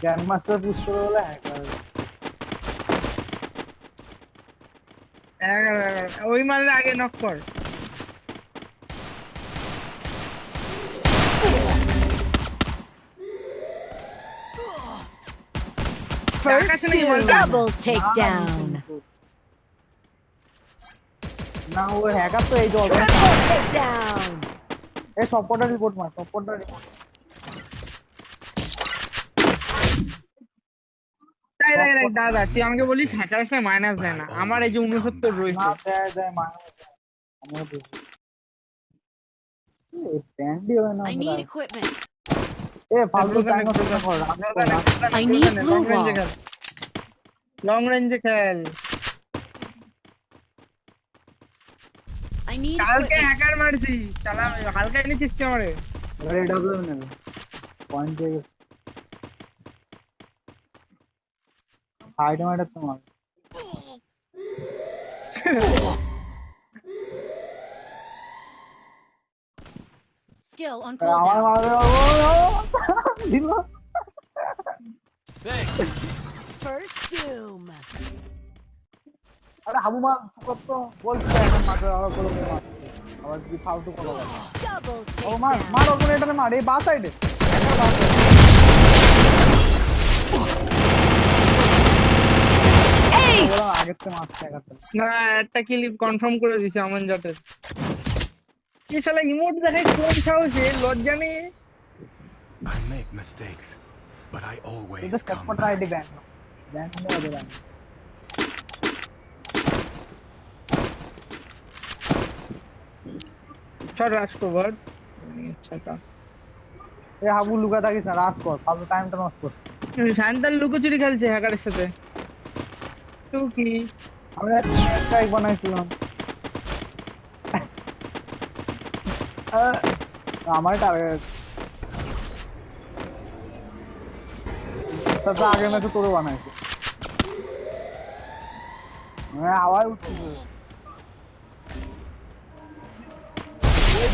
Grand master push করে বলে hacker. ওই মারলে আগে নক কর। First doom. Double takedown. না ও হ্যাকার তো এই যে Triple takedown. এই সবকটা রিপোর্ট মার, সবকটা রিপোর্ট। তাই দাদা তুই আমাকে বলিস হ্যাকার সে মাইনাস দেয় না, আমার এই যে 69 রয়েছে। না দেয় দেয় মাইনাস দেয়। আমিও দেখি এই ব্যান্ডই হয় না I need equipment. এ ফালতু টাইম নষ্ট কর। I need blue wall. Long রেঞ্জে খেল। I need কালকে equipment. হ্যাকার মারছি, চালা হালকা নিচ্ছিস কি আমারে? এবারে ডাবল নেবে পয়েন্ট পেয়ে গেছে। সাইডে মাইডে তোমার Skill on আমার cooldown. মারবে দিল। First doom. আরে হাবু মার কত বলছি এখন মারবে আবার করে মার। আবার কি ফালতু কথা বলে। Double ও মার takedown. মার ওখানে এটাতে মার এই বাঁ সাইডে। Ace. আগের থেকে মারতে একাতে। না একটা কিল কনফার্ম করে দিছে আমন জাতের। কি শালা ইমোট দেখাই কোন সাহসে, লজ্জা নেই। I make mistakes, but I always এটা come সবকটা back. আইডি ব্যান ব্যান হয়ে যাবে ব্যান। চল রাজ কভার। আচ্ছা এ হাবু লুকা থাকিস না রাজ কর ফালতু টাইমটা নষ্ট কর। শান্তার লুকোচুরি খেলছে হ্যাকারের সাথে। তুই কি আমি একটা এক বানাইছিলাম আমার টার্গেট তো আগের ম্যাচে তোরও বানাইছে আওয়াজ উঠছে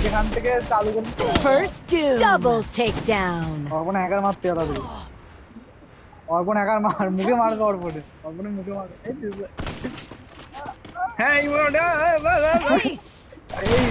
যেখান থেকে চালু করছি First doom. Double takedown. অর্পণ হ্যাকার মারতে হবে তাদের অর্পণ হ্যাকার মার মুখে মারবে অর্পণে অর্পণের মুখে মারবে হ্যাঁ ইমোট Nice. এই